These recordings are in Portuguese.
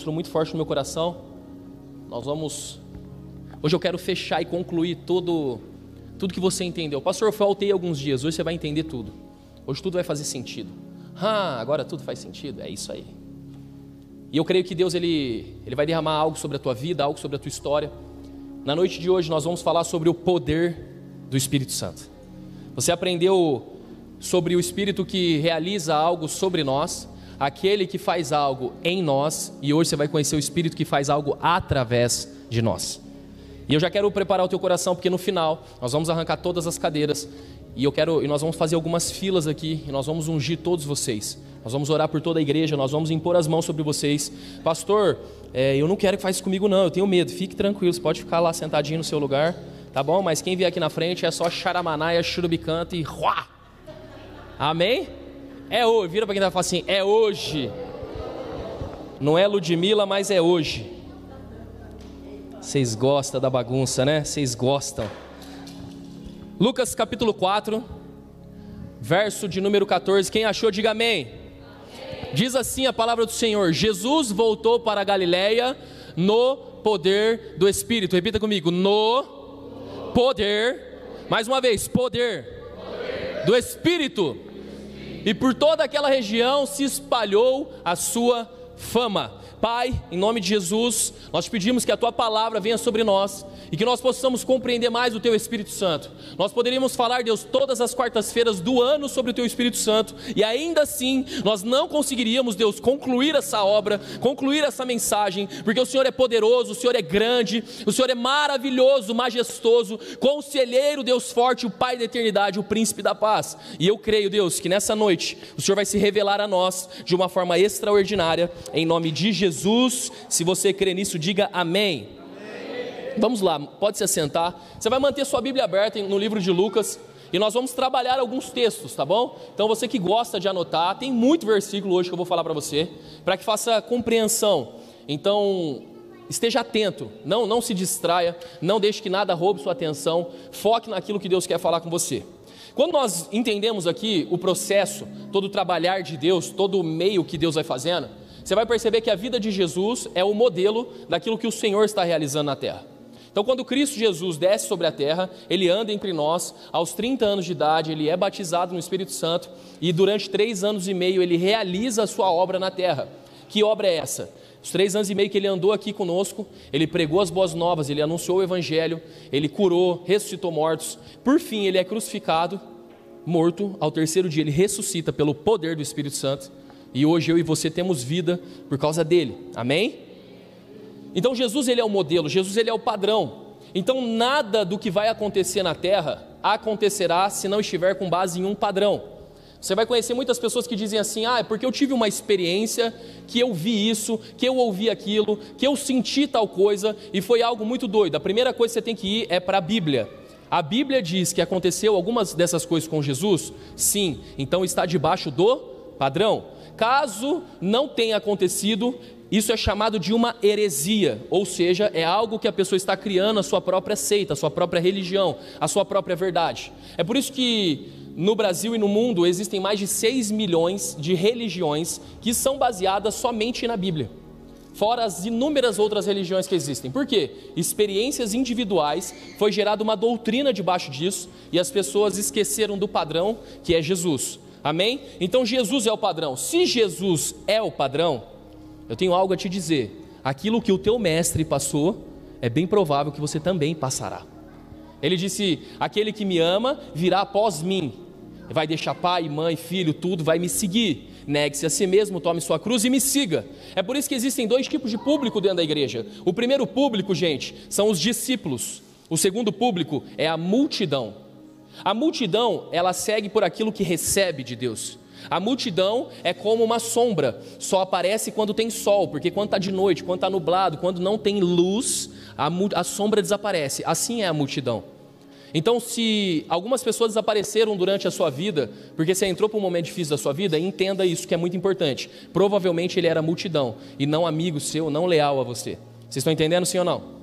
Muito forte no meu coração. Hoje eu quero fechar e concluir tudo que você entendeu. Pastor, eu faltei alguns dias, hoje você vai entender tudo. Hoje tudo vai fazer sentido. Agora tudo faz sentido, é isso aí. E eu creio que Deus ele vai derramar algo sobre a tua vida, algo sobre a tua história. Na noite de hoje nós vamos falar sobre o poder do Espírito Santo. Você aprendeu sobre o Espírito que realiza algo sobre nós, aquele que faz algo em nós, e hoje você vai conhecer o Espírito que faz algo através de nós. E eu já quero preparar o teu coração, porque no final nós vamos arrancar todas as cadeiras, e nós vamos fazer algumas filas aqui, e nós vamos ungir todos vocês. Nós vamos orar por toda a igreja, nós vamos impor as mãos sobre vocês. Pastor, eu não quero que faça isso comigo não, eu tenho medo. Fique tranquilo, você pode ficar lá sentadinho no seu lugar, tá bom? Mas quem vier aqui na frente é só charamanaia, churubicanta e ruá! Amém? É hoje, vira para quem está falando assim, é hoje. Não é Ludmila, mas é hoje. Vocês gostam da bagunça, né? Vocês gostam. Lucas capítulo 4, verso de número 14. Quem achou, diga amém. Diz assim a palavra do Senhor: Jesus voltou para a Galileia no poder do Espírito. Repita comigo: no poder, mais uma vez, poder do Espírito. E por toda aquela região se espalhou a sua fama. Pai, em nome de Jesus, nós te pedimos que a Tua palavra venha sobre nós e que nós possamos compreender mais o Teu Espírito Santo. Nós poderíamos falar, Deus, todas as quartas-feiras do ano sobre o Teu Espírito Santo e ainda assim nós não conseguiríamos, Deus, concluir essa obra, concluir essa mensagem, porque o Senhor é poderoso, o Senhor é grande, o Senhor é maravilhoso, majestoso, conselheiro, Deus forte, o Pai da eternidade, o Príncipe da paz. E eu creio, Deus, que nessa noite o Senhor vai se revelar a nós de uma forma extraordinária, em nome de Jesus. Se você crê nisso, diga amém. Vamos lá, pode se assentar. Você vai manter sua Bíblia aberta no livro de Lucas e nós vamos trabalhar alguns textos, tá bom? Então você que gosta de anotar, tem muito versículo hoje que eu vou falar para você, para que faça compreensão. Então esteja atento, não se distraia, não deixe que nada roube sua atenção, foque naquilo que Deus quer falar com você. Quando nós entendemos aqui o processo, todo o trabalhar de Deus, todo o meio que Deus vai fazendo, você vai perceber que a vida de Jesus é o modelo daquilo que o Senhor está realizando na terra. Então quando Cristo Jesus desce sobre a terra, Ele anda entre nós, aos 30 anos de idade, Ele é batizado no Espírito Santo e durante 3 anos e meio Ele realiza a sua obra na terra. Que obra é essa? Os 3 anos e meio que Ele andou aqui conosco, Ele pregou as boas novas, Ele anunciou o Evangelho, Ele curou, ressuscitou mortos, por fim Ele é crucificado, morto, ao 3º dia Ele ressuscita pelo poder do Espírito Santo. E hoje eu e você temos vida por causa dele, amém? Então Jesus ele é o modelo, Jesus ele é o padrão. Então nada do que vai acontecer na terra acontecerá se não estiver com base em um padrão. Você vai conhecer muitas pessoas que dizem assim: é porque eu tive uma experiência, que eu vi isso, que eu ouvi aquilo, que eu senti tal coisa e foi algo muito doido. A primeira coisa que você tem que ir é para a Bíblia. A Bíblia diz que aconteceu algumas dessas coisas com Jesus? Sim, então está debaixo do padrão. Caso não tenha acontecido, isso é chamado de uma heresia, ou seja, é algo que a pessoa está criando a sua própria seita, a sua própria religião, a sua própria verdade. É por isso que no Brasil e no mundo existem mais de 6 milhões de religiões que são baseadas somente na Bíblia, fora as inúmeras outras religiões que existem. Por quê? Experiências individuais, foi gerada uma doutrina debaixo disso e as pessoas esqueceram do padrão que é Jesus. Amém? Então Jesus é o padrão. Se Jesus é o padrão, eu tenho algo a te dizer: aquilo que o teu mestre passou, é bem provável que você também passará. Ele disse: aquele que me ama virá após mim, vai deixar pai, mãe, filho, tudo, vai me seguir. Negue-se a si mesmo, tome sua cruz e me siga. É por isso que existem 2 tipos de público dentro da igreja. O primeiro público, gente, são os discípulos. O segundo público é a multidão. A multidão, ela segue por aquilo que recebe de Deus. A multidão é como uma sombra, só aparece quando tem sol, porque quando está de noite, quando está nublado, quando não tem luz, a sombra desaparece. Assim é a multidão. Então, se algumas pessoas desapareceram durante a sua vida, porque você entrou para um momento difícil da sua vida, entenda isso que é muito importante. Provavelmente ele era multidão, e não amigo seu, não leal a você. Vocês estão entendendo, sim ou não?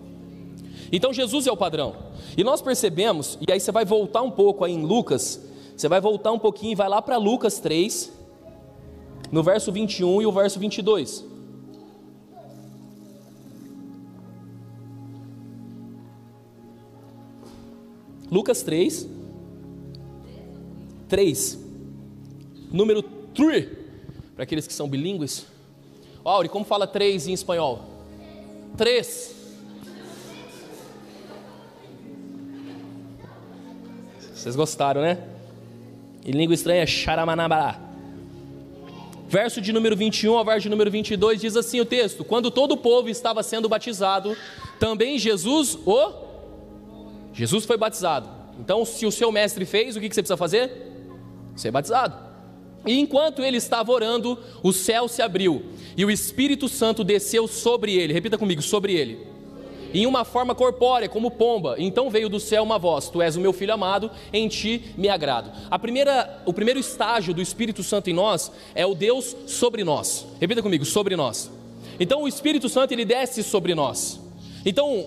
Então Jesus é o padrão. E nós percebemos, e aí você vai voltar um pouco aí em Lucas, você vai voltar um pouquinho e vai lá para Lucas 3, no verso 21 e o verso 22. Lucas 3. 3. Número 3. Para aqueles que são bilíngues. Auri, como fala 3 em espanhol? 3. Vocês gostaram, né? Em língua estranha é Xaramanabá. Verso de número 21 ao verso de número 22 diz assim o texto: quando todo o povo estava sendo batizado, também Jesus foi batizado. Então, se o seu mestre fez, o que você precisa fazer? Ser batizado. E enquanto ele estava orando, o céu se abriu e o Espírito Santo desceu sobre ele. Repita comigo: sobre ele. Em uma forma corpórea, como pomba. Então veio do céu uma voz: tu és o meu filho amado, em ti me agrado. O primeiro estágio do Espírito Santo em nós é o Deus sobre nós. Repita comigo: sobre nós. Então o Espírito Santo, ele desce sobre nós. Então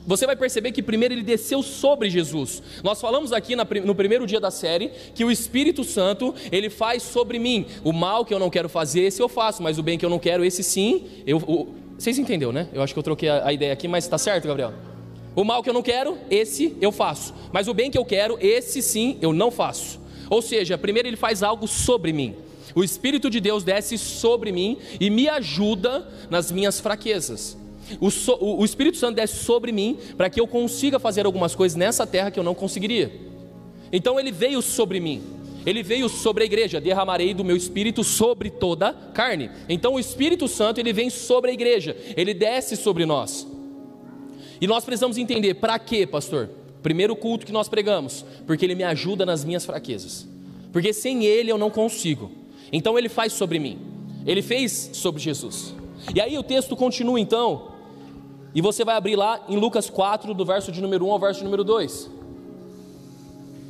você vai perceber que primeiro ele desceu sobre Jesus. Nós falamos aqui no primeiro dia da série que o Espírito Santo, ele faz sobre mim. O mal que eu não quero fazer, esse eu faço, mas o bem que eu não quero, esse sim, vocês entenderam, né? Eu acho que eu troquei a ideia aqui, mas está certo, Gabriel? O mal que eu não quero, esse eu faço, mas o bem que eu quero, esse sim eu não faço. Ou seja, primeiro ele faz algo sobre mim. O Espírito de Deus desce sobre mim e me ajuda nas minhas fraquezas. O Espírito Santo desce sobre mim para que eu consiga fazer algumas coisas nessa terra que eu não conseguiria. Então ele veio sobre mim. Ele veio sobre a igreja: derramarei do meu Espírito sobre toda a carne. Então o Espírito Santo, ele vem sobre a igreja, ele desce sobre nós. E nós precisamos entender, para quê, pastor? Primeiro culto que nós pregamos, porque ele me ajuda nas minhas fraquezas, porque sem ele eu não consigo. Então ele faz sobre mim, ele fez sobre Jesus. E aí o texto continua então, e você vai abrir lá em Lucas 4, do verso de número 1 ao verso de número 2.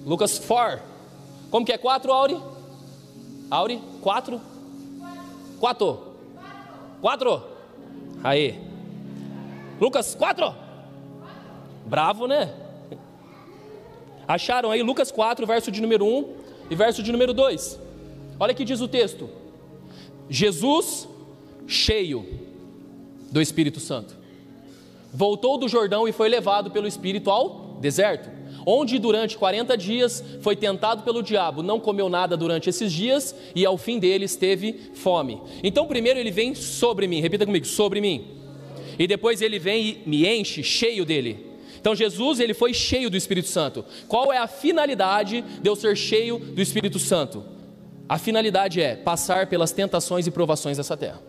Lucas 4. Como que é 4, Auri? Auri? 4? 4. 4. Aí. Lucas 4. Bravo, né? Acharam aí Lucas 4, verso de número 1 e verso de número 2. Olha que diz o texto: Jesus, cheio do Espírito Santo, voltou do Jordão e foi levado pelo Espírito ao deserto, onde durante 40 dias foi tentado pelo diabo. Não comeu nada durante esses dias e ao fim deles teve fome. Então primeiro ele vem sobre mim. Repita comigo: sobre mim. E depois ele vem e me enche, cheio dele. Então Jesus, ele foi cheio do Espírito Santo. Qual é a finalidade de eu ser cheio do Espírito Santo? A finalidade é passar pelas tentações e provações dessa terra.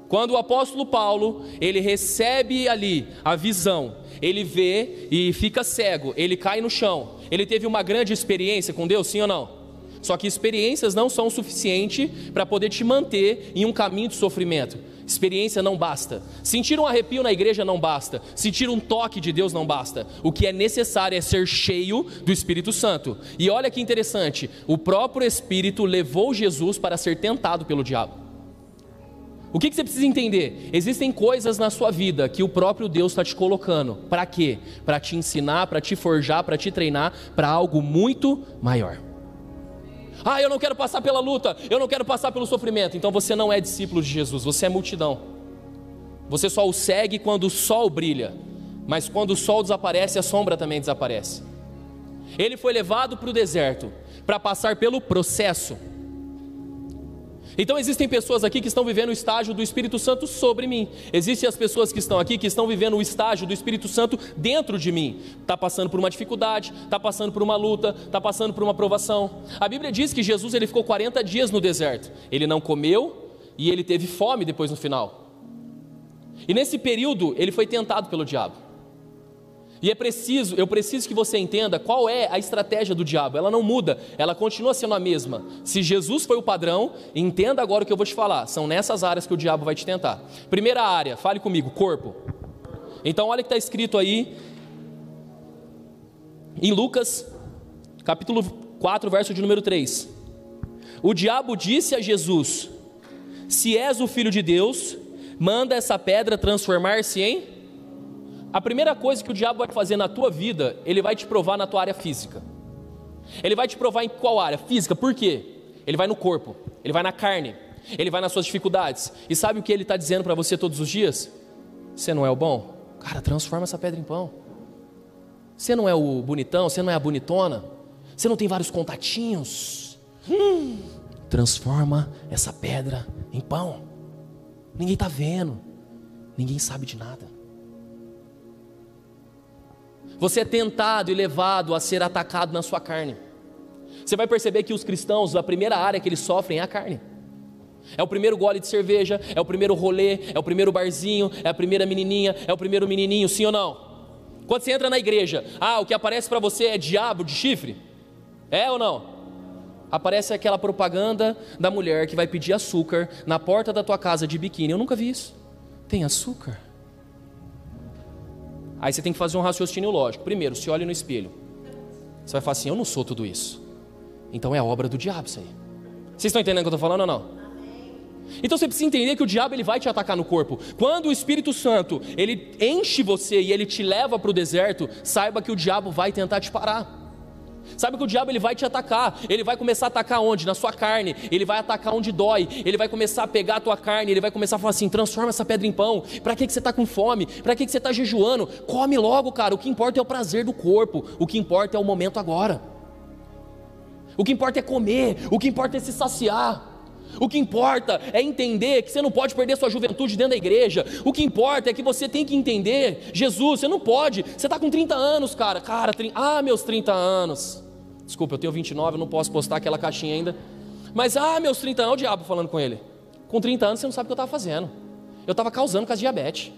Quando o apóstolo Paulo, ele recebe ali a visão, ele vê e fica cego, ele cai no chão. Ele teve uma grande experiência com Deus, sim ou não? Só que experiências não são suficientes para poder te manter em um caminho de sofrimento. Experiência não basta. Sentir um arrepio na igreja não basta. Sentir um toque de Deus não basta. O que é necessário é ser cheio do Espírito Santo. E olha que interessante, o próprio Espírito levou Jesus para ser tentado pelo diabo. O que você precisa entender? Existem coisas na sua vida que o próprio Deus está te colocando. Para quê? Para te ensinar, para te forjar, para te treinar para algo muito maior. Ah, eu não quero passar pela luta, eu não quero passar pelo sofrimento. Então você não é discípulo de Jesus, você é multidão. Você só o segue quando o sol brilha, mas quando o sol desaparece, a sombra também desaparece. Ele foi levado para o deserto para passar pelo processo. Então existem pessoas aqui que estão vivendo o estágio do Espírito Santo sobre mim. Existem as pessoas que estão aqui que estão vivendo o estágio do Espírito Santo dentro de mim. Está passando por uma dificuldade, está passando por uma luta, está passando por uma provação. A Bíblia diz que Jesus, ele ficou 40 dias no deserto. Ele não comeu e ele teve fome depois no final. E nesse período ele foi tentado pelo diabo. E eu preciso que você entenda qual é a estratégia do diabo. Ela não muda, ela continua sendo a mesma. Se Jesus foi o padrão, entenda agora o que eu vou te falar. São nessas áreas que o diabo vai te tentar. Primeira área, fale comigo: corpo. Então olha o que está escrito aí em Lucas capítulo 4, verso de número 3. O diabo disse a Jesus: se és o Filho de Deus, manda essa pedra transformar-se em... A primeira coisa que o diabo vai fazer na tua vida, ele vai te provar na tua área física. Ele vai te provar em qual área? Física. Por quê? Ele vai no corpo, ele vai na carne, ele vai nas suas dificuldades. E sabe o que ele está dizendo para você todos os dias? Você não é o bom? Cara, transforma essa pedra em pão. Você não é o bonitão, você não é a bonitona, você não tem vários contatinhos. Transforma essa pedra em pão. Ninguém está vendo, ninguém sabe de nada. Você é tentado e levado a ser atacado na sua carne. Você vai perceber que os cristãos, a primeira área que eles sofrem é a carne. É o primeiro gole de cerveja, é o primeiro rolê, é o primeiro barzinho, é a primeira menininha, é o primeiro menininho, sim ou não? Quando você entra na igreja, o que aparece para você é diabo de chifre? É ou não? Aparece aquela propaganda da mulher que vai pedir açúcar na porta da tua casa de biquíni. Eu nunca vi isso. Tem açúcar? Aí você tem que fazer um raciocínio lógico. Primeiro, se olhe no espelho. Você vai falar assim, eu não sou tudo isso. Então é a obra do diabo isso aí. Vocês estão entendendo o que eu estou falando ou não? Então você precisa entender que o diabo ele vai te atacar no corpo. Quando o Espírito Santo ele enche você e ele te leva para o deserto, saiba que o diabo vai tentar te parar. Sabe que o diabo ele vai te atacar. Ele vai começar a atacar onde? Na sua carne. Ele vai atacar onde dói. Ele vai começar a pegar a tua carne. Ele vai começar a falar assim, transforma essa pedra em pão. Para que você está com fome? Para que você está jejuando? Come logo, cara. O que importa é o prazer do corpo. O que importa é o momento agora. O que importa é comer. O que importa é se saciar. O que importa é entender que você não pode perder sua juventude dentro da igreja. O que importa é que você tem que entender, Jesus, você não pode, você está com 30 anos, cara, meus 30 anos, desculpa, eu tenho 29, eu não posso postar aquela caixinha ainda, mas meus 30 anos, o diabo falando com ele, com 30 anos você não sabe o que eu estava fazendo, eu estava causando com as diabetes,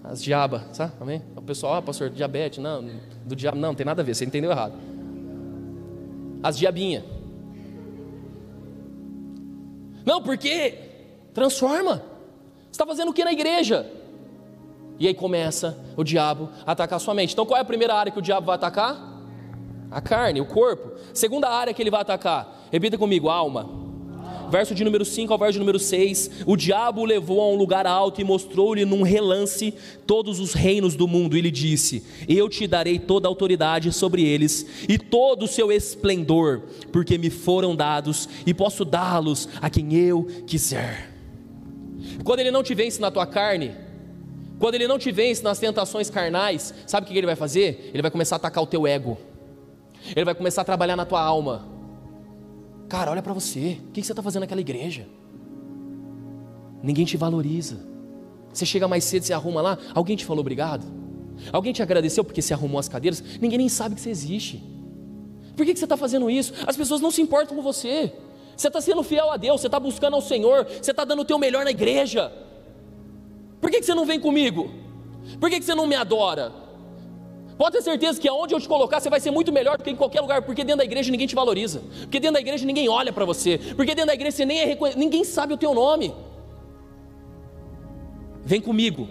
as diabas, sabe, amém? O pessoal, pastor, diabetes, não, do diabo, não tem nada a ver, você entendeu errado, as diabinhas. Não, porque transforma. Você está fazendo o que na igreja? E aí começa o diabo a atacar a sua mente. Então qual é a primeira área que o diabo vai atacar? A carne, o corpo. Segunda área que ele vai atacar, repita comigo, alma. Verso de número 5 ao verso de número 6. O diabo o levou a um lugar alto e mostrou-lhe num relance todos os reinos do mundo. E lhe disse, eu te darei toda a autoridade sobre eles e todo o seu esplendor, porque me foram dados e posso dá-los a quem eu quiser. Quando ele não te vence na tua carne, quando ele não te vence nas tentações carnais, sabe o que ele vai fazer? Ele vai começar a atacar o teu ego. Ele vai começar a trabalhar na tua alma. Cara, olha para você, o que você está fazendo naquela igreja? Ninguém te valoriza. Você chega mais cedo, você arruma lá, alguém te falou obrigado? Alguém te agradeceu porque você arrumou as cadeiras? Ninguém nem sabe que você existe. Por que você está fazendo isso? As pessoas não se importam com você. Você está sendo fiel a Deus, você está buscando ao Senhor, você está dando o teu melhor na igreja. Por que você não vem comigo? Por que você não me adora? Pode ter certeza que aonde eu te colocar você vai ser muito melhor do que em qualquer lugar, porque dentro da igreja ninguém te valoriza, porque dentro da igreja ninguém olha para você, porque dentro da igreja você nem é reconhecido, ninguém sabe o teu nome. Vem comigo,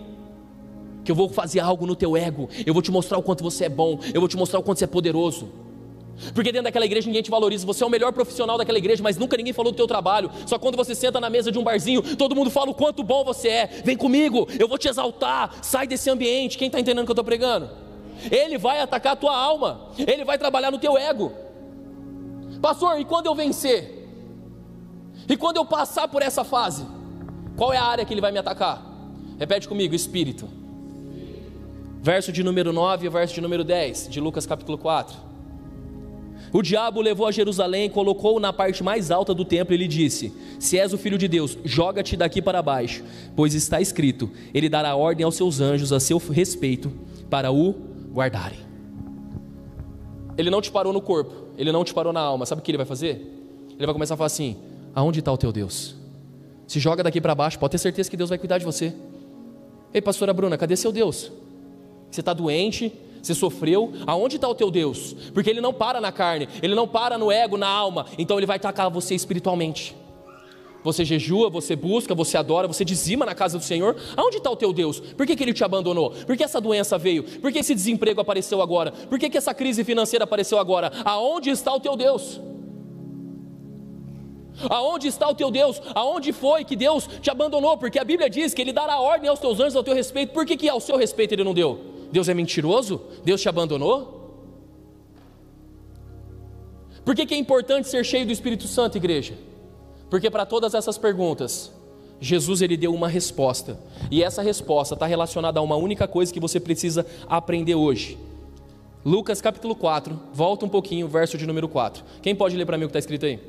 que eu vou fazer algo no teu ego, eu vou te mostrar o quanto você é bom, eu vou te mostrar o quanto você é poderoso. Porque dentro daquela igreja ninguém te valoriza, você é o melhor profissional daquela igreja, mas nunca ninguém falou do teu trabalho. Só quando você senta na mesa de um barzinho, todo mundo fala o quanto bom você é. Vem comigo, eu vou te exaltar, sai desse ambiente. Quem está entendendo o que eu estou pregando? Ele vai atacar a tua alma, ele vai trabalhar no teu ego. Pastor, e quando eu vencer? E quando eu passar por essa fase? Qual é a área que ele vai me atacar? Repete comigo, espírito. Verso de número 9 e verso de número 10 de Lucas capítulo 4. O diabo o levou a Jerusalém, colocou-o na parte mais alta do templo e lhe disse, se és o filho de Deus, joga-te daqui para baixo, pois está escrito, ele dará ordem aos seus anjos a seu respeito, para o guardarem. Ele não te parou no corpo, ele não te parou na alma. Sabe o que ele vai fazer? Ele vai começar a falar assim, aonde está o teu Deus? Se joga daqui para baixo, pode ter certeza que Deus vai cuidar de você. Ei, pastora Bruna, cadê seu Deus? Você está doente, você sofreu, aonde está o teu Deus? Porque ele não para na carne, ele não para no ego, na alma, então ele vai atacar você espiritualmente. Você jejua, você busca, você adora, você dizima na casa do Senhor. Aonde está o teu Deus? Por que ele te abandonou? Por que essa doença veio? Por que esse desemprego apareceu agora? Por que essa crise financeira apareceu agora? Aonde está o teu Deus? Aonde está o teu Deus? Aonde foi que Deus te abandonou? Porque a Bíblia diz que ele dará ordem aos teus anjos ao teu respeito. Por que ao seu respeito ele não deu? Deus é mentiroso? Deus te abandonou? Por que é importante ser cheio do Espírito Santo, igreja? Porque para todas essas perguntas, Jesus ele deu uma resposta. E essa resposta está relacionada a uma única coisa que você precisa aprender hoje. Lucas capítulo 4, volta um pouquinho, verso de número 4. Quem pode ler para mim o que está escrito aí?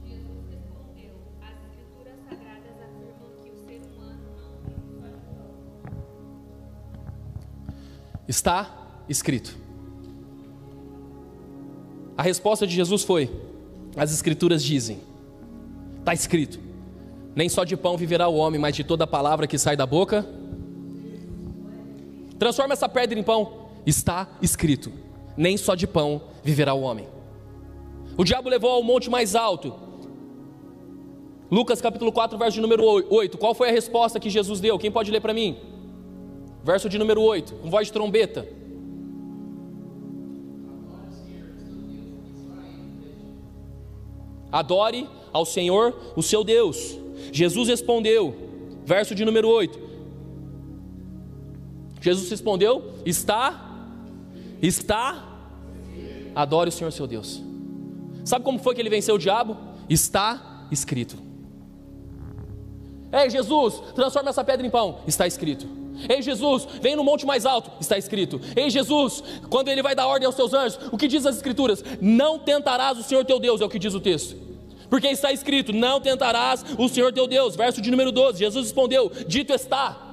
Jesus respondeu: as escrituras sagradas afirmam que o ser humano não... Está escrito. A resposta de Jesus foi: as escrituras dizem, está escrito, nem só de pão viverá o homem, mas de toda palavra que sai da boca. Transforma essa pedra em pão. Está escrito, nem só de pão viverá o homem. O diabo levou ao monte mais alto. Lucas capítulo 4, verso de número 8. Qual foi a resposta que Jesus deu? Quem pode ler para mim? Verso de número 8, com voz de trombeta. Adore ao Senhor, o seu Deus. Jesus respondeu, verso de número 8. Jesus respondeu: adore o Senhor, seu Deus. Sabe como foi que ele venceu o diabo? Está escrito. Ei, Jesus, transforma essa pedra em pão. Está escrito. Ei, Jesus, vem no monte mais alto. Está escrito. Ei, Jesus, quando ele vai dar ordem aos seus anjos, o que diz as escrituras? Não tentarás o Senhor teu Deus, é o que diz o texto. Porque está escrito: não tentarás o Senhor teu Deus. Verso de número 12, Jesus respondeu: dito está.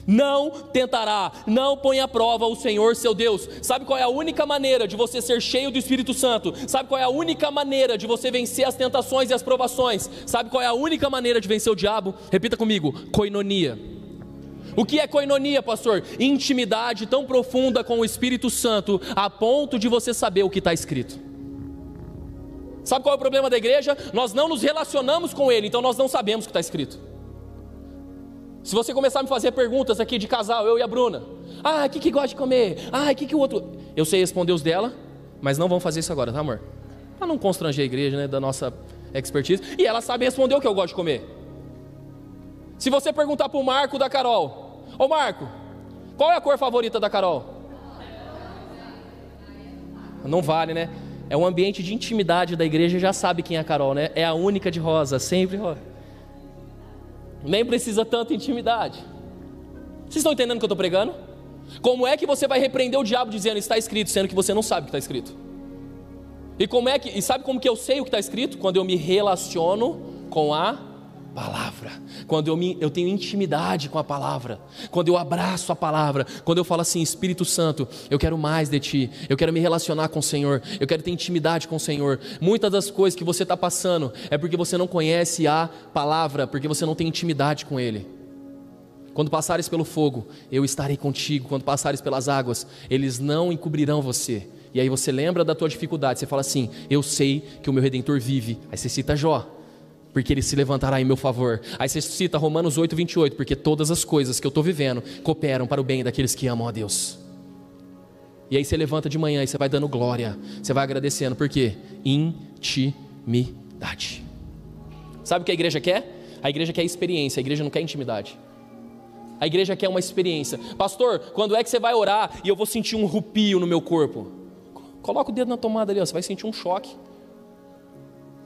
Não tentará, não põe à prova o Senhor seu Deus. Sabe qual é a única maneira de você ser cheio do Espírito Santo? Sabe qual é a única maneira de você vencer as tentações e as provações? Sabe qual é a única maneira de vencer o diabo? Repita comigo: koinonia. O que é koinonia, pastor? Intimidade tão profunda com o Espírito Santo, a ponto de você saber o que está escrito. Sabe qual é o problema da igreja? Nós não nos relacionamos com Ele, então nós não sabemos o que está escrito. Se você começar a me fazer perguntas aqui de casal, eu e a Bruna: o que gosta de comer? O que o outro... Eu sei responder os dela, mas não vamos fazer isso agora, tá, amor? Para não constranger a igreja, né, da nossa expertise. E ela sabe responder o que eu gosto de comer. Se você perguntar para o Marco da Carol: ô Marco, qual é a cor favorita da Carol? Não vale, né? É um ambiente de intimidade da igreja, já sabe quem é a Carol, né? É a única de rosa, sempre rosa. Nem precisa tanta intimidade. Vocês estão entendendo o que eu estou pregando? Como é que você vai repreender o diabo dizendo está escrito, sendo que você não sabe o que está escrito? E sabe como que eu sei o que está escrito? Quando eu me relaciono com a palavra, quando eu tenho intimidade com a palavra, quando eu abraço a palavra, quando eu falo assim: Espírito Santo, eu quero mais de Ti, eu quero me relacionar com o Senhor, eu quero ter intimidade com o Senhor. Muitas das coisas que você está passando é porque você não conhece a palavra, porque você não tem intimidade com Ele. Quando passares pelo fogo, eu estarei contigo. Quando passares pelas águas, eles não encobrirão você. E aí você lembra da tua dificuldade, você fala assim: eu sei que o meu Redentor vive. Aí você cita Jó, porque Ele se levantará em meu favor. Aí você cita Romanos 8, 28, porque todas as coisas que eu estou vivendo cooperam para o bem daqueles que amam a Deus. E aí você levanta de manhã e você vai dando glória, você vai agradecendo, por quê? Intimidade. Sabe o que a igreja quer? A igreja quer experiência, a igreja não quer intimidade. A igreja quer uma experiência. Pastor, quando é que você vai orar e eu vou sentir um arrepio no meu corpo? Coloca o dedo na tomada ali, ó, você vai sentir um choque.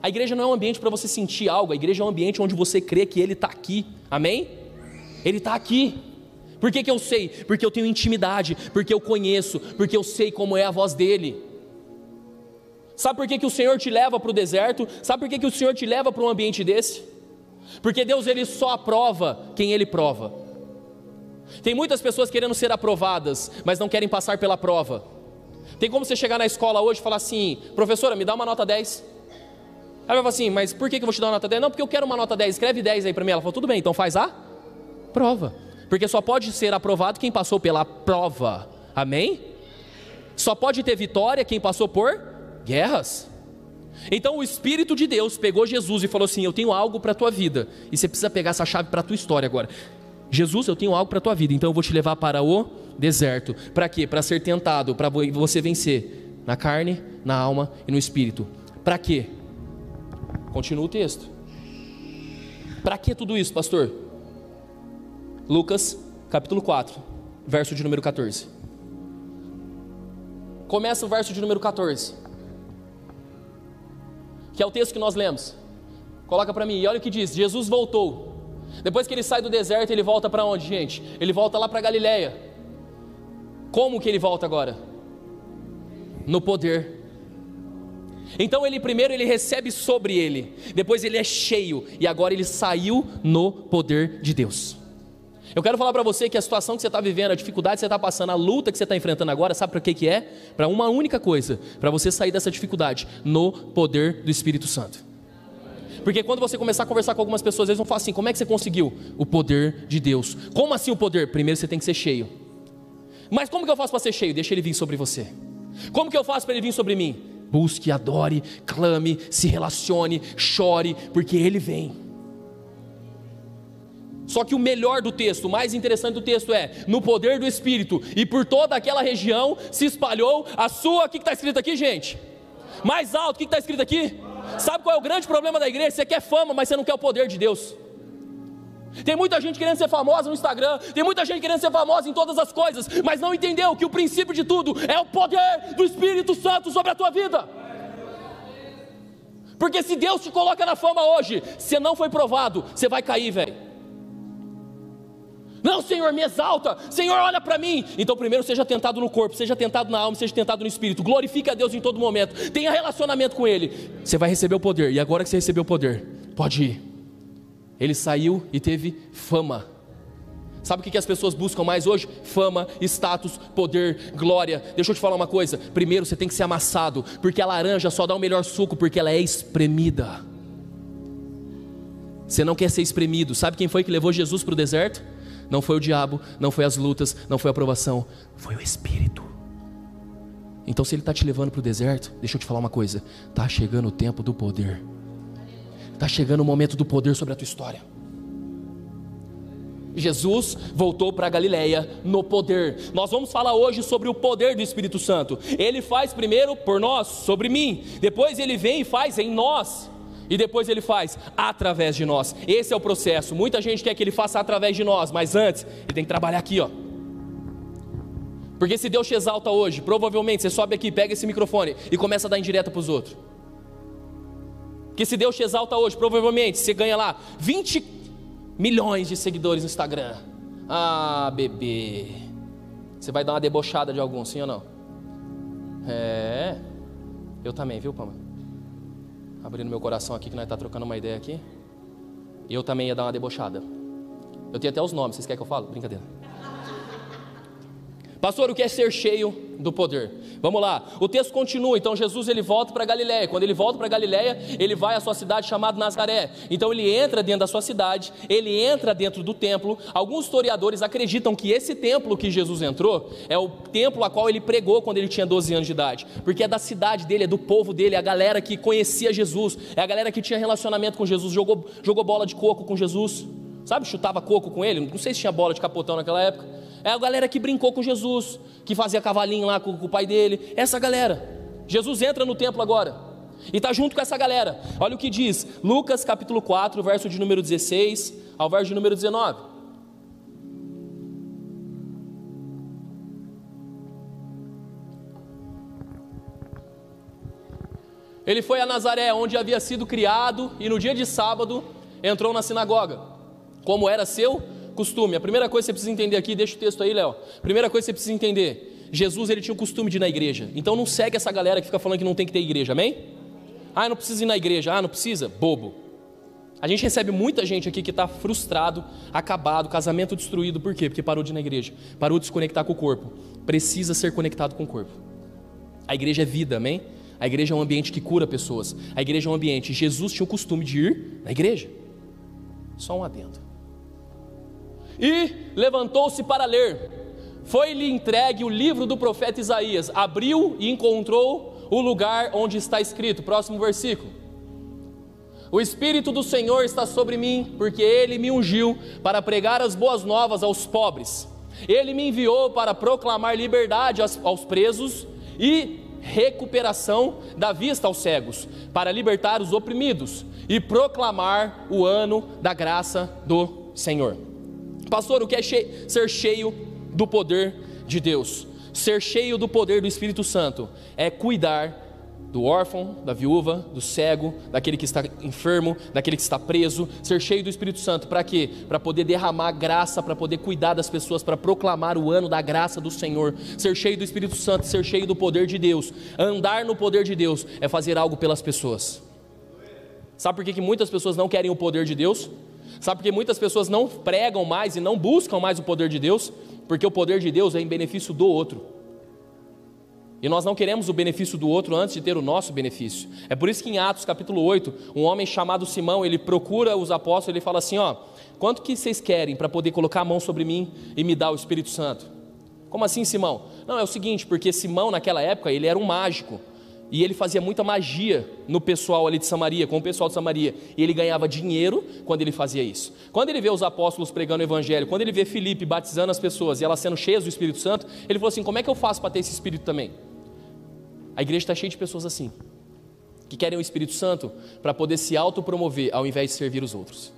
A igreja não é um ambiente para você sentir algo, a igreja é um ambiente onde você crê que Ele está aqui, amém? Ele está aqui. Por que eu sei? Porque eu tenho intimidade, porque eu conheço, porque eu sei como é a voz dEle. Sabe por que o Senhor te leva para o deserto? Sabe por que o Senhor te leva para um ambiente desse? Porque Deus, Ele só aprova quem Ele prova. Tem muitas pessoas querendo ser aprovadas, mas não querem passar pela prova. Tem como você chegar na escola hoje e falar assim: professora, me dá uma nota 10. Ela vai falar assim: mas por que eu vou te dar uma nota 10? Não, porque eu quero uma nota 10, escreve 10 aí para mim. Ela falou: tudo bem, então faz a prova. Porque só pode ser aprovado quem passou pela prova, amém? Só pode ter vitória quem passou por guerras. Então o Espírito de Deus pegou Jesus e falou assim: eu tenho algo para a tua vida, e você precisa pegar essa chave para a tua história agora. Jesus, eu tenho algo para a tua vida, então eu vou te levar para o deserto. Para quê? Para ser tentado, para você vencer na carne, na alma e no espírito. Para quê? Continua o texto. Para que tudo isso, pastor? Lucas capítulo 4, verso de número 14. Começa o verso de número 14, que é o texto que nós lemos. Coloca para mim, e olha o que diz: Jesus voltou Depois que ele sai do deserto, ele volta para onde, gente? Ele volta lá para Galileia. Como que ele volta agora? No poder. Então primeiro ele recebe sobre ele, depois ele é cheio, e agora ele saiu no poder de Deus. Eu quero falar para você que a situação que você está vivendo, a dificuldade que você está passando, a luta que você está enfrentando agora, sabe para que é? Para uma única coisa, para você sair dessa dificuldade, no poder do Espírito Santo. Porque quando você começar a conversar com algumas pessoas, eles vão falar assim: como é que você conseguiu? O poder de Deus. Como assim o poder? Primeiro você tem que ser cheio. Mas como que eu faço para ser cheio? Deixa ele vir sobre você. Como que eu faço para ele vir sobre mim? Busque, adore, clame, se relacione, chore, porque ele vem. Só que o melhor do texto, o mais interessante do texto é: no poder do Espírito, e por toda aquela região se espalhou a sua... O que está escrito aqui, gente? Mais alto, o que está escrito aqui? Sabe qual é o grande problema da igreja? Você quer fama, mas você não quer o poder de Deus. Tem muita gente querendo ser famosa no Instagram, tem muita gente querendo ser famosa em todas as coisas, mas não entendeu que o princípio de tudo é o poder do Espírito Santo sobre a tua vida. Porque se Deus te coloca na fama hoje, você não foi provado, você vai cair, velho. Não, Senhor, me exalta, Senhor, olha para mim. Então primeiro seja tentado no corpo, seja tentado na alma, seja tentado no espírito. Glorifique a Deus em todo momento, tenha relacionamento com Ele. Você vai receber o poder, e agora que você recebeu o poder, pode ir. Ele saiu e teve fama. Sabe o que as pessoas buscam mais hoje? Fama, status, poder, glória. Deixa eu te falar uma coisa: primeiro você tem que ser amassado, porque a laranja só dá o melhor suco porque ela é espremida. Você não quer ser espremido. Sabe quem foi que levou Jesus para o deserto? Não foi o diabo, não foi as lutas, não foi a provação, foi o Espírito. Então se Ele está te levando para o deserto, deixa eu te falar uma coisa: está chegando o tempo do poder. Está chegando o momento do poder sobre a tua história. Jesus voltou para Galileia no poder. Nós vamos falar hoje sobre o poder do Espírito Santo. Ele faz primeiro por nós, sobre mim. Depois Ele vem e faz em nós. E depois Ele faz através de nós. Esse é o processo. Muita gente quer que Ele faça através de nós, mas antes Ele tem que trabalhar aqui, ó. Porque se Deus te exalta hoje, provavelmente você sobe aqui, pega esse microfone e começa a dar indireta para os outros. Porque se Deus te exalta hoje, provavelmente você ganha lá 20 milhões de seguidores no Instagram. Ah, bebê, você vai dar uma debochada de algum, sim ou não? É, eu também, viu, Pama? Abrindo meu coração aqui, que nós estamos trocando uma ideia aqui. E eu também ia dar uma debochada. Eu tenho até os nomes, vocês querem que eu fale? Brincadeira. Pastor, o que é ser cheio do poder? Vamos lá, o texto continua. Então Jesus ele volta para Galileia. Quando ele volta para Galileia, ele vai à sua cidade chamada Nazaré. Então ele entra dentro da sua cidade, ele entra dentro do templo. Alguns historiadores acreditam que esse templo que Jesus entrou é o templo a qual ele pregou quando ele tinha 12 anos de idade, porque é da cidade dele, é do povo dele, é a galera que conhecia Jesus, é a galera que tinha relacionamento com Jesus, jogou bola de coco com Jesus, sabe, chutava coco com ele. Não sei se tinha bola de capotão naquela época. É a galera que brincou com Jesus, que fazia cavalinho lá com o pai dele. Essa galera. Jesus entra no templo agora e está junto com essa galera. Olha o que diz Lucas capítulo 4, verso de número 16 ao verso de número 19. Ele foi a Nazaré, onde havia sido criado, e no dia de sábado entrou na sinagoga, como era seu costume. A primeira coisa que você precisa entender aqui, deixa o texto aí, Léo. Primeira coisa que você precisa entender: Jesus ele tinha o costume de ir na igreja. Então não segue essa galera que fica falando que não tem que ter igreja, amém? Ah, não precisa ir na igreja. Ah, não precisa? Bobo. A gente recebe muita gente aqui que está frustrado, acabado, casamento destruído. Por quê? Porque parou de ir na igreja, parou de se conectar com o corpo. Precisa ser conectado com o corpo. A igreja é vida, amém? A igreja é um ambiente que cura pessoas. A igreja é um ambiente. Jesus tinha o costume de ir na igreja. Só um adendo. E levantou-se para ler. Foi-lhe entregue o livro do profeta Isaías. Abriu e encontrou o lugar onde está escrito. Próximo versículo: o Espírito do Senhor está sobre mim, porque Ele me ungiu para pregar as boas novas aos pobres. Ele me enviou para proclamar liberdade aos presos e recuperação da vista aos cegos, para libertar os oprimidos e proclamar o ano da graça do Senhor. Pastor, o que é ser cheio do poder de Deus? Ser cheio do poder do Espírito Santo é cuidar do órfão, da viúva, do cego, daquele que está enfermo, daquele que está preso. Ser cheio do Espírito Santo, para quê? Para poder derramar graça, para poder cuidar das pessoas, para proclamar o ano da graça do Senhor. Ser cheio do Espírito Santo, ser cheio do poder de Deus, andar no poder de Deus, é fazer algo pelas pessoas. Sabe por que muitas pessoas não querem o poder de Deus? Sabe por que muitas pessoas não pregam mais e não buscam mais o poder de Deus? Porque o poder de Deus é em benefício do outro. E nós não queremos o benefício do outro antes de ter o nosso benefício. É por isso que em Atos capítulo 8, um homem chamado Simão, ele procura os apóstolos, ele fala assim, quanto que vocês querem para poder colocar a mão sobre mim e me dar o Espírito Santo? Como assim, Simão? Não, é o seguinte, porque Simão naquela época, ele era um mágico. E ele fazia muita magia no pessoal ali de Samaria, com o pessoal de Samaria. E ele ganhava dinheiro quando ele fazia isso. Quando ele vê os apóstolos pregando o evangelho, quando ele vê Filipe batizando as pessoas e elas sendo cheias do Espírito Santo, ele falou assim, como é que eu faço para ter esse Espírito também? A igreja está cheia de pessoas assim, que querem o Espírito Santo para poder se autopromover ao invés de servir os outros.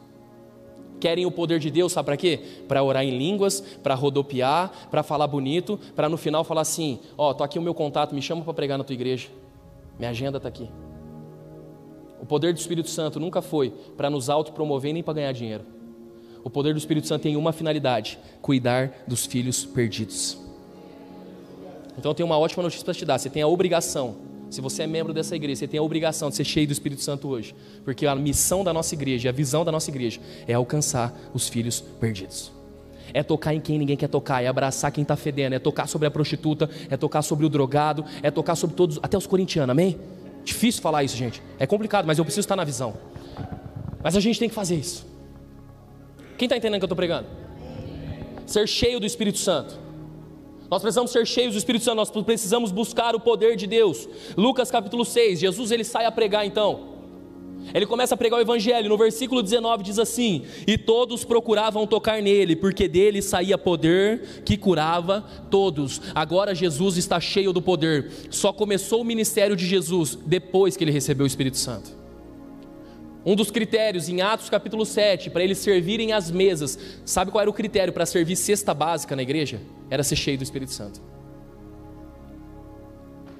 Querem o poder de Deus, sabe para quê? Para orar em línguas, para rodopiar, para falar bonito, para no final falar assim, tô aqui o meu contato, me chama para pregar na tua igreja. Minha agenda está aqui. O poder do Espírito Santo nunca foi para nos autopromover nem para ganhar dinheiro. O poder do Espírito Santo tem uma finalidade: cuidar dos filhos perdidos. Então eu tenho uma ótima notícia para te dar. Você tem a obrigação, se você é membro dessa igreja, você tem a obrigação de ser cheio do Espírito Santo hoje. Porque a missão da nossa igreja, a visão da nossa igreja é alcançar os filhos perdidos. É tocar em quem ninguém quer tocar, é abraçar quem está fedendo, é tocar sobre a prostituta, é tocar sobre o drogado, é tocar sobre todos, até os corintianos, amém? Difícil falar isso, gente, é complicado, mas eu preciso estar na visão. Mas a gente tem que fazer isso. Quem está entendendo o que eu estou pregando? Ser cheio do Espírito Santo. Nós precisamos ser cheios do Espírito Santo, nós precisamos buscar o poder de Deus. Lucas capítulo 6, Jesus ele sai a pregar então. Ele começa a pregar o evangelho, no versículo 19 diz assim: e todos procuravam tocar nele, porque dele saía poder que curava todos. Agora Jesus está cheio do poder. Só começou o ministério de Jesus depois que ele recebeu o Espírito Santo. Um dos critérios em Atos capítulo 7, para eles servirem as mesas, sabe qual era o critério para servir cesta básica na igreja? Era ser cheio do Espírito Santo.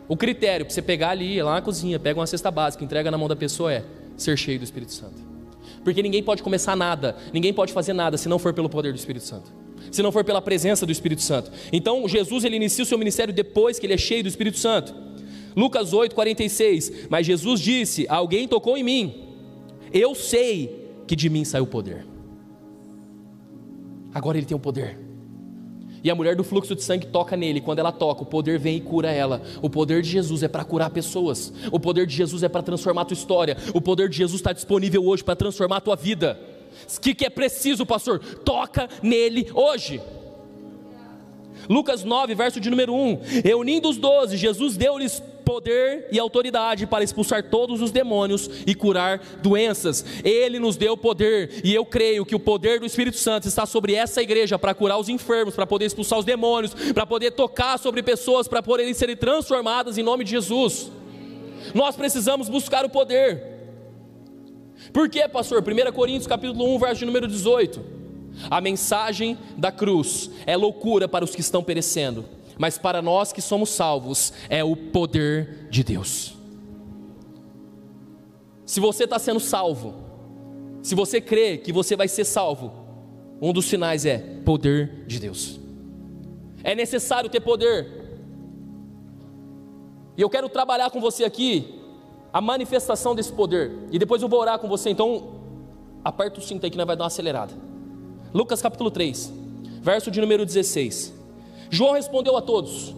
O critério para você pegar ali, lá na cozinha, pega uma cesta básica, entrega na mão da pessoa é ser cheio do Espírito Santo. Porque ninguém pode começar nada, ninguém pode fazer nada se não for pelo poder do Espírito Santo, se não for pela presença do Espírito Santo. Então Jesus ele inicia o seu ministério depois que ele é cheio do Espírito Santo. Lucas 8:46, mas Jesus disse: alguém tocou em mim, eu sei que de mim saiu o poder. Agora ele tem o poder. E a mulher do fluxo de sangue toca nele. Quando ela toca, o poder vem e cura ela. O poder de Jesus é para curar pessoas. O poder de Jesus é para transformar a tua história. O poder de Jesus está disponível hoje para transformar a tua vida. O que é preciso, pastor? Toca nele hoje. Lucas 9, verso de número 1. Reunindo os 12, Jesus deu-lhes poder e autoridade para expulsar todos os demônios e curar doenças. Ele nos deu poder, e eu creio que o poder do Espírito Santo está sobre essa igreja para curar os enfermos, para poder expulsar os demônios, para poder tocar sobre pessoas, para poderem serem transformadas em nome de Jesus. Nós precisamos buscar o poder. Por quê, pastor? 1 Coríntios capítulo 1, verso de número 18. A mensagem da cruz é loucura para os que estão perecendo, mas para nós que somos salvos é o poder de Deus. Se você está sendo salvo, se você crê que você vai ser salvo, um dos sinais é poder de Deus. É necessário ter poder. E eu quero trabalhar com você aqui a manifestação desse poder, e depois eu vou orar com você. Então aperta o cinto aí que nós vamos dar uma acelerada. Lucas capítulo 3, verso de número 16. João respondeu a todos: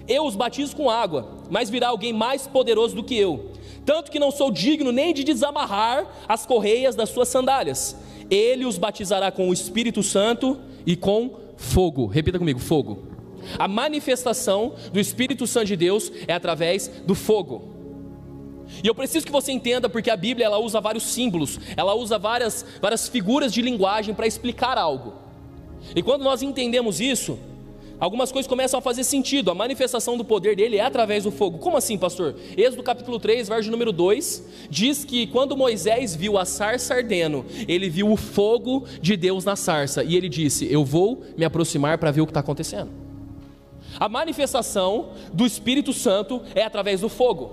eu os batizo com água, mas virá alguém mais poderoso do que eu, tanto que não sou digno nem de desamarrar as correias das suas sandálias. Ele os batizará com o Espírito Santo e com fogo. Repita comigo: fogo. A manifestação do Espírito Santo de Deus é através do fogo. E eu preciso que você entenda, porque a Bíblia ela usa vários símbolos, ela usa várias figuras de linguagem para explicar algo. E quando nós entendemos isso, algumas coisas começam a fazer sentido. A manifestação do poder dele é através do fogo. Como assim, pastor? Êxodo capítulo 3, verso número 2, diz que quando Moisés viu a sarça ardendo, ele viu o fogo de Deus na sarça, e ele disse: eu vou me aproximar para ver o que está acontecendo. A manifestação do Espírito Santo é através do fogo.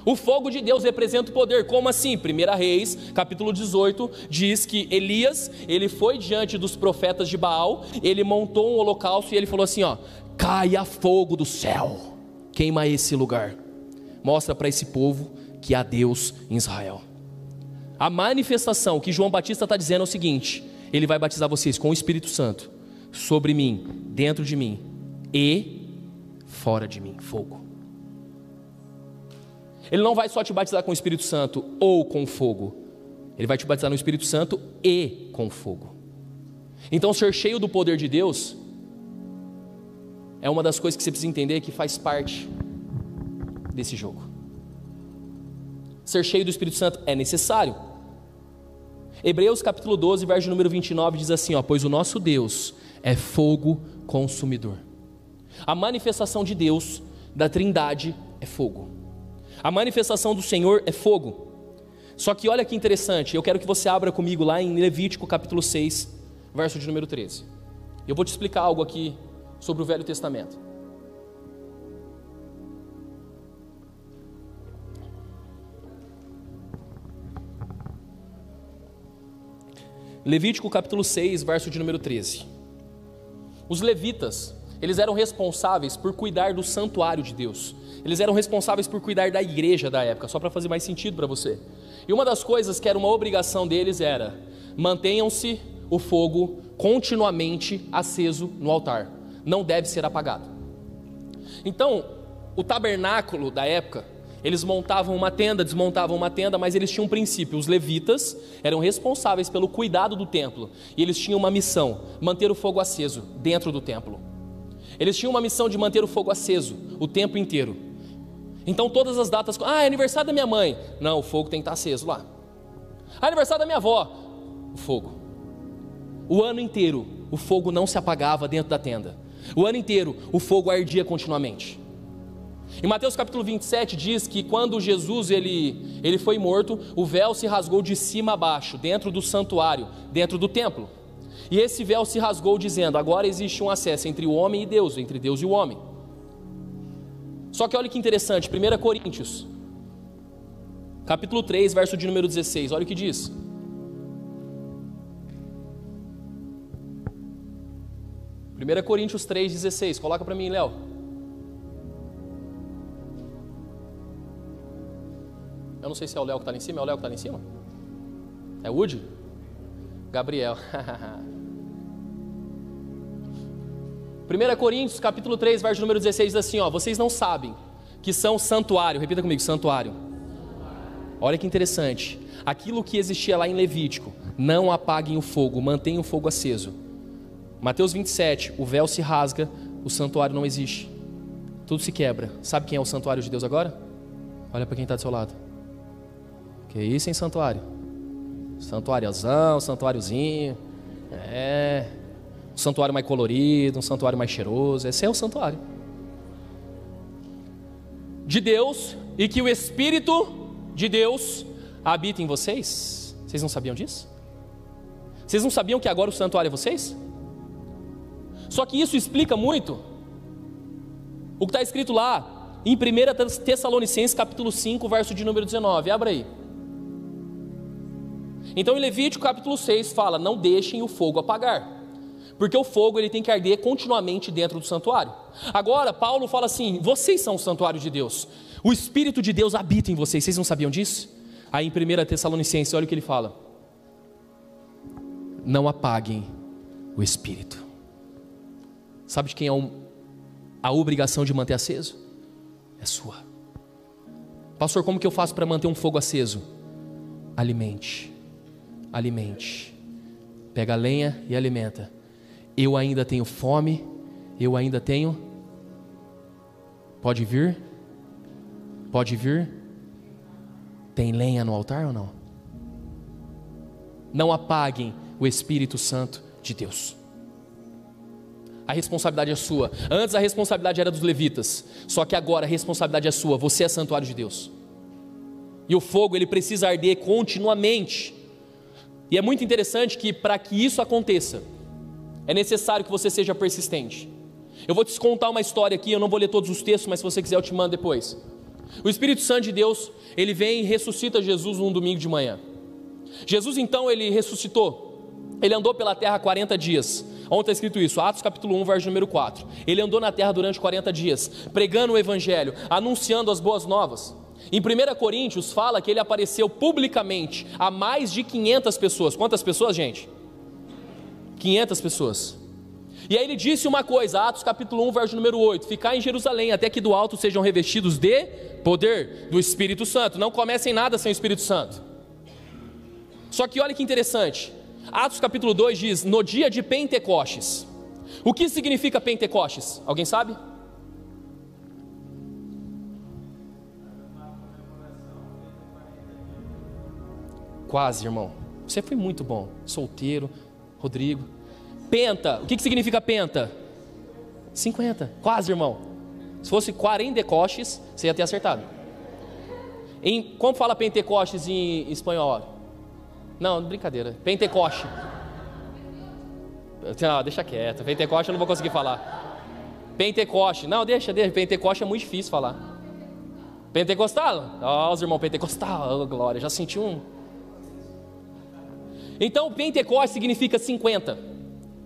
O fogo de Deus representa o poder. Como assim? 1 Reis, capítulo 18, diz que Elias, ele foi diante dos profetas de Baal, ele montou um holocausto e ele falou assim, ó: caia fogo do céu, queima esse lugar. Mostra para esse povo que há Deus em Israel. A manifestação que João Batista está dizendo é o seguinte: ele vai batizar vocês com o Espírito Santo, sobre mim, dentro de mim e fora de mim, fogo. Ele não vai só te batizar com o Espírito Santo ou com fogo, ele vai te batizar no Espírito Santo e com fogo. Então ser cheio do poder de Deus é uma das coisas que você precisa entender que faz parte desse jogo. Ser cheio do Espírito Santo é necessário. Hebreus capítulo 12, verso número 29 diz assim, ó: pois o nosso Deus é fogo consumidor. A manifestação de Deus, da Trindade, é fogo. A manifestação do Senhor é fogo. Só que olha que interessante, eu quero que você abra comigo lá em Levítico capítulo 6, verso de número 13. Eu vou te explicar algo aqui sobre o Velho Testamento. Levítico capítulo 6, verso de número 13. Os levitas, eles eram responsáveis por cuidar do santuário de Deus. Eles eram responsáveis por cuidar da igreja da época, só para fazer mais sentido para você. E uma das coisas que era uma obrigação deles era: mantenham-se o fogo continuamente aceso no altar, não deve ser apagado. Então, o tabernáculo da época, eles montavam uma tenda, desmontavam uma tenda, mas eles tinham um princípio. Os levitas eram responsáveis pelo cuidado do templo, e eles tinham uma missão: manter o fogo aceso dentro do templo. Eles tinham uma missão de manter o fogo aceso o tempo inteiro. Então todas as datas, é aniversário da minha mãe, não, o fogo tem que estar aceso lá. Aniversário da minha avó, o fogo. O ano inteiro o fogo não se apagava dentro da tenda. O ano inteiro o fogo ardia continuamente. Em Mateus capítulo 27 diz que quando Jesus ele foi morto, o véu se rasgou de cima a baixo, dentro do santuário, dentro do templo. E esse véu se rasgou dizendo: agora existe um acesso entre o homem e Deus, entre Deus e o homem. Só que olha que interessante, 1 Coríntios capítulo 3, verso de número 16, olha o que diz. Primeira Coríntios 3,16, coloca para mim, Léo. Eu não sei se é o Léo que está lá em cima, é o Léo que está lá em cima? É o Woody? Gabriel. 1 Coríntios capítulo 3, verso número 16 diz assim, ó: vocês não sabem que são santuário, repita comigo, santuário. Olha que interessante, aquilo que existia lá em Levítico: não apaguem o fogo, mantenham o fogo aceso. Mateus 27, o véu se rasga, o santuário não existe, tudo se quebra. Sabe quem é o santuário de Deus agora? Olha para quem está do seu lado. Que isso, hein, santuário? Santuáriozão, santuáriozinho, um santuário mais colorido, um santuário mais cheiroso. Esse é o santuário de Deus, e que o Espírito de Deus habita em vocês. Vocês não sabiam disso? Vocês não sabiam que agora o santuário é vocês? Só que isso explica muito o que está escrito lá em 1 Tessalonicenses capítulo 5, verso de número 19, abra aí. Então em Levítico capítulo 6 fala: não deixem o fogo apagar, porque o fogo ele tem que arder continuamente dentro do santuário. Agora Paulo fala assim: vocês são o santuário de Deus, o Espírito de Deus habita em vocês. Vocês não sabiam disso? Aí em 1 Tessalonicenses, olha o que ele fala: não apaguem o Espírito. Sabe de quem é a obrigação de manter aceso? É sua. Pastor, como que eu faço para manter um fogo aceso? Alimente. Pega a lenha e alimenta. Eu ainda tenho fome, eu ainda tenho. Pode vir? Tem lenha no altar ou não? Não apaguem o Espírito Santo de Deus. A responsabilidade é sua. Antes a responsabilidade era dos levitas, só que agora a responsabilidade é sua. Você é santuário de Deus, e o fogo ele precisa arder continuamente. E é muito interessante que para que isso aconteça, é necessário que você seja persistente. Eu vou te contar uma história aqui, eu não vou ler todos os textos, mas se você quiser eu te mando depois. O Espírito Santo de Deus, ele vem e ressuscita Jesus num domingo de manhã. Jesus então, ele ressuscitou, ele andou pela terra 40 dias, onde está escrito isso? Atos capítulo 1, verso número 4. Ele andou na terra durante 40 dias, pregando o evangelho, anunciando as boas novas. Em 1 Coríntios fala que ele apareceu publicamente a mais de 500 pessoas. Quantas pessoas, gente? 500 pessoas. E aí ele disse uma coisa, Atos capítulo 1, verso número 8: ficar em Jerusalém até que do alto sejam revestidos de poder do Espírito Santo. Não comecem nada sem o Espírito Santo. Só que olha que interessante, Atos capítulo 2 diz, no dia de Pentecostes. O que significa Pentecostes? Alguém sabe? Quase, irmão. Você foi muito bom. Solteiro, Rodrigo. Penta, o que significa penta? 50, quase, irmão. Se fosse 40 decostes, você ia ter acertado. Como fala Pentecostes em espanhol? Não, brincadeira. Pentecoste. Não, deixa quieto. Pentecoste eu não vou conseguir falar. Pentecoste. Não, deixa. Pentecoste é muito difícil falar. Pentecostal? Ó, os irmãos pentecostal. Oh, glória, já senti um. Então, Pentecoste significa 50.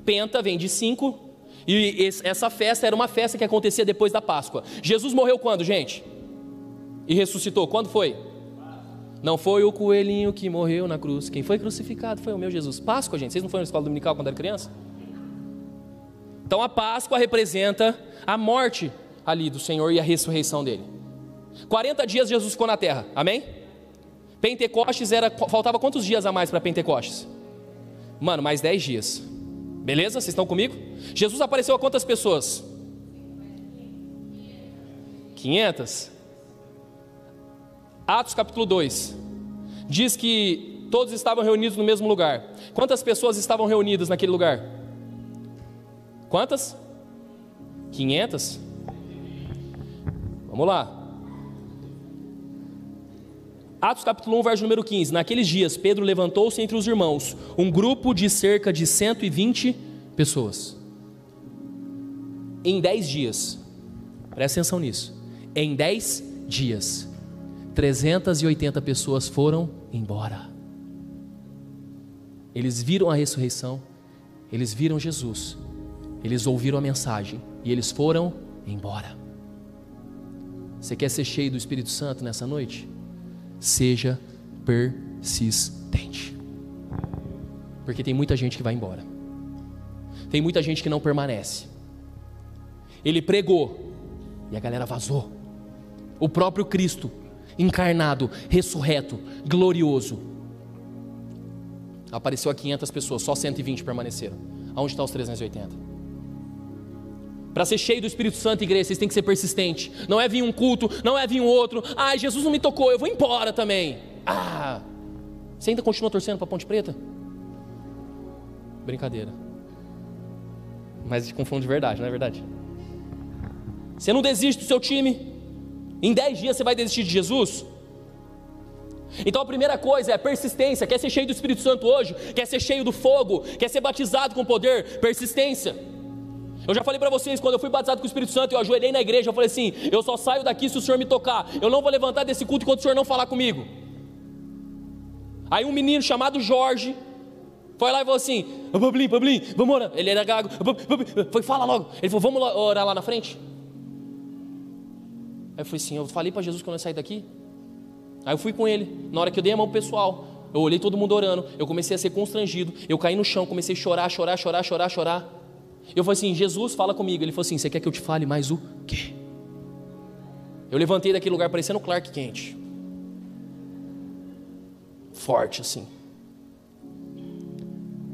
Penta vem de 5. E essa festa era uma festa que acontecia depois da Páscoa. Jesus morreu quando, gente? E ressuscitou. Quando foi? Não foi o coelhinho que morreu na cruz. Quem foi crucificado foi o meu Jesus. Páscoa, gente. Vocês não foram na escola dominical quando era criança? Então a Páscoa representa a morte ali do Senhor e a ressurreição dele. 40 dias Jesus ficou na terra. Amém? Pentecostes faltava quantos dias a mais para Pentecostes? Mano, mais 10 dias. Beleza? Vocês estão comigo? Jesus apareceu a quantas pessoas? 500. Atos capítulo 2 diz que todos estavam reunidos no mesmo lugar. Quantas pessoas estavam reunidas naquele lugar? Quantas? 500? Vamos lá. Atos capítulo 1, verso número 15. Naqueles dias Pedro levantou-se entre os irmãos, um grupo de cerca de 120 pessoas. Em 10 dias, presta atenção nisso, em 10 dias 380 pessoas foram embora. Eles viram a ressurreição, eles viram Jesus, eles ouviram a mensagem e eles foram embora. Você quer ser cheio do Espírito Santo nessa noite? Seja persistente, porque tem muita gente que vai embora, tem muita gente que não permanece. Ele pregou e a galera vazou. O próprio Cristo encarnado, ressurreto, glorioso, apareceu a 500 pessoas, só 120 permaneceram. Aonde estão os 380? Para ser cheio do Espírito Santo, igreja, vocês têm que ser persistentes. Não é vir um culto, não é vir um outro. Ah, Jesus não me tocou, eu vou embora também. Ah, você ainda continua torcendo para Ponte Preta? Brincadeira. Mas te confundo de verdade, não é verdade? Você não desiste do seu time? Em 10 dias você vai desistir de Jesus? Então a primeira coisa é persistência. Quer ser cheio do Espírito Santo hoje? Quer ser cheio do fogo? Quer ser batizado com poder? Persistência. Eu já falei para vocês, quando eu fui batizado com o Espírito Santo, eu ajoelhei na igreja, eu falei assim, eu só saio daqui se o Senhor me tocar, eu não vou levantar desse culto enquanto o Senhor não falar comigo. Aí um menino chamado Jorge foi lá e falou assim, Pablinho, vamos orar. Ele era gago, foi, fala logo. Ele falou, vamos orar lá na frente? Aí eu falei assim, eu falei para Jesus quando eu saí daqui. Aí eu fui com ele, na hora que eu dei a mão pro pessoal, eu olhei todo mundo orando, eu comecei a ser constrangido, eu caí no chão, comecei a chorar. Eu falei assim, Jesus, fala comigo. Ele falou assim, você quer que eu te fale mais o quê? Eu levantei daquele lugar parecendo Clark Kent, forte assim,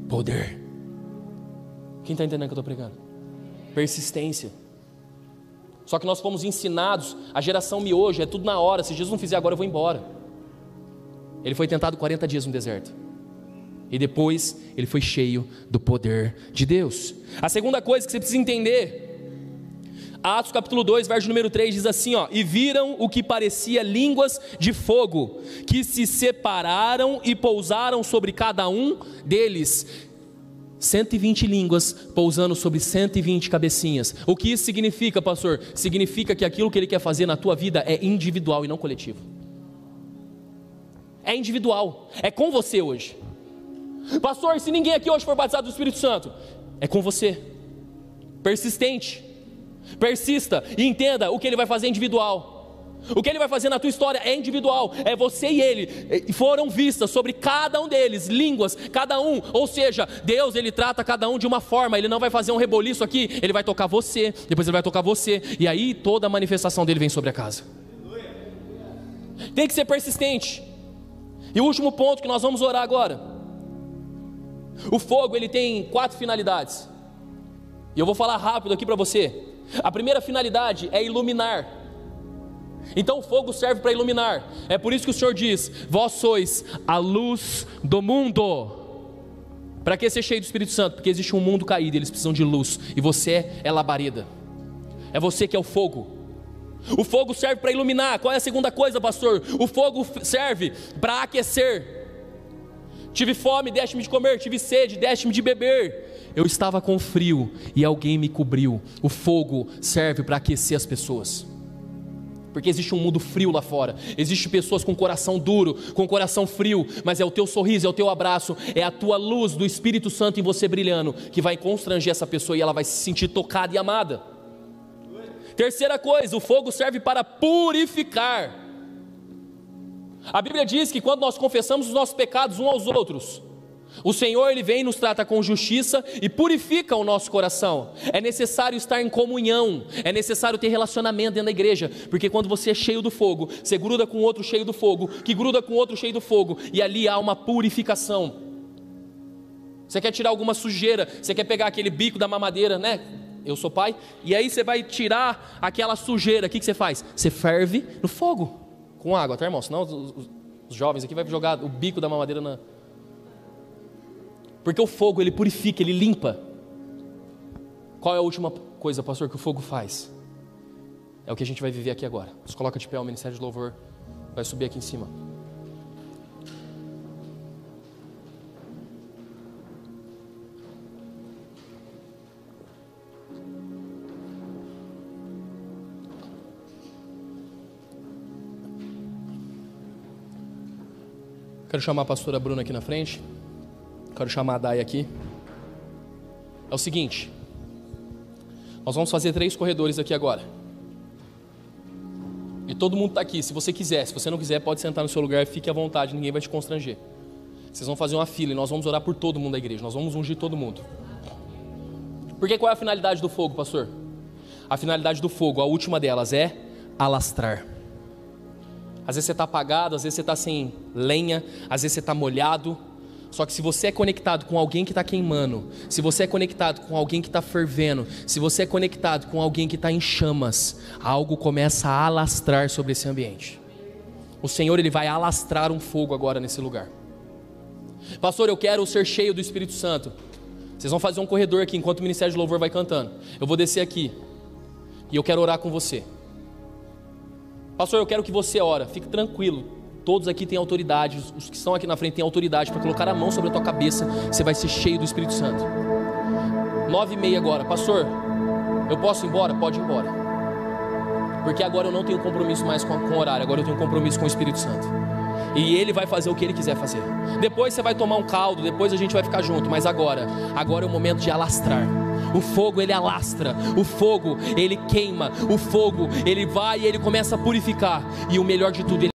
poder. Quem está entendendo o que eu estou pregando? Persistência. Só que nós fomos ensinados, a geração miojo, é tudo na hora. Se Jesus não fizer agora, eu vou embora. Ele foi tentado 40 dias no deserto, e depois ele foi cheio do poder de Deus. A segunda coisa que você precisa entender, Atos capítulo 2, verso número 3 diz assim, ó, e viram o que parecia línguas de fogo, que se separaram e pousaram sobre cada um deles. 120 línguas pousando sobre 120 cabecinhas. O que isso significa, pastor? Significa que aquilo que Ele quer fazer na tua vida é individual e não coletivo. É individual, é com você hoje. Pastor, se ninguém aqui hoje for batizado do Espírito Santo, é com você. Persistente, persista e entenda, o que Ele vai fazer é individual. O que Ele vai fazer na tua história é individual. É você e Ele. Foram vistas sobre cada um deles línguas, cada um. Ou seja, Deus, Ele trata cada um de uma forma. Ele não vai fazer um reboliço aqui. Ele vai tocar você, depois Ele vai tocar você, e aí toda a manifestação dele vem sobre a casa. Tem que ser persistente. E o último ponto que nós vamos orar agora. O fogo, ele tem 4 finalidades. E eu vou falar rápido aqui para você. A primeira finalidade é iluminar. Então o fogo serve para iluminar. É por isso que o Senhor diz: vós sois a luz do mundo. Para que ser cheio do Espírito Santo? Porque existe um mundo caído, eles precisam de luz. E você é labareda. É você que é o fogo. O fogo serve para iluminar. Qual é a segunda coisa, pastor? O fogo serve para aquecer. Tive fome, deste-me de comer. Tive sede, deste-me de beber. Eu estava com frio e alguém me cobriu. O fogo serve para aquecer as pessoas. Porque existe um mundo frio lá fora. Existem pessoas com coração duro, com coração frio. Mas é o teu sorriso, é o teu abraço, é a tua luz do Espírito Santo em você brilhando, que vai constranger essa pessoa e ela vai se sentir tocada e amada. Terceira coisa, o fogo serve para purificar. A Bíblia diz que quando nós confessamos os nossos pecados uns aos outros, o Senhor, Ele vem e nos trata com justiça e purifica o nosso coração. É necessário estar em comunhão, é necessário ter relacionamento dentro da igreja, porque quando você é cheio do fogo, você gruda com outro cheio do fogo, que gruda com outro cheio do fogo, e ali há uma purificação. Você quer tirar alguma sujeira, você quer pegar aquele bico da mamadeira, né? Eu sou pai, e aí você vai tirar aquela sujeira, o que você faz? Você ferve no fogo, com água, tá, irmão? Senão os jovens aqui vão jogar o bico da mamadeira na... Porque o fogo, ele purifica, ele limpa. Qual é a última coisa, pastor, que o fogo faz? É o que a gente vai viver aqui agora. Nos coloca de pé, o Ministério de Louvor vai subir aqui em cima. Quero chamar a pastora Bruna aqui na frente. Quero chamar a Dai aqui. É o seguinte, nós vamos fazer 3 corredores aqui agora. E todo mundo está aqui, se você quiser. Se você não quiser, pode sentar no seu lugar, fique à vontade, ninguém vai te constranger. Vocês vão fazer uma fila e nós vamos orar por todo mundo da igreja. Nós vamos ungir todo mundo. Porque qual é a finalidade do fogo, pastor? A finalidade do fogo, a última delas é alastrar. Às vezes você está apagado, às vezes você está sem lenha, às vezes você está molhado. Só que se você é conectado com alguém que está queimando, se você é conectado com alguém que está fervendo, se você é conectado com alguém que está em chamas, algo começa a alastrar sobre esse ambiente. O Senhor, Ele vai alastrar um fogo agora nesse lugar. Pastor, eu quero ser cheio do Espírito Santo. Vocês vão fazer um corredor aqui enquanto o Ministério de Louvor vai cantando. Eu vou descer aqui e eu quero orar com você. Pastor, eu quero que você ore, fique tranquilo. Todos aqui têm autoridade, os que estão aqui na frente têm autoridade para colocar a mão sobre a tua cabeça. Você vai ser cheio do Espírito Santo. 9h30 agora. Pastor, eu posso ir embora? Pode ir embora. Porque agora eu não tenho compromisso mais com o horário. Agora eu tenho compromisso com o Espírito Santo. E Ele vai fazer o que Ele quiser fazer. Depois você vai tomar um caldo, depois a gente vai ficar junto. Mas agora é o momento de alastrar. O fogo, ele alastra. O fogo, ele queima. O fogo, ele vai e ele começa a purificar. E o melhor de tudo, ele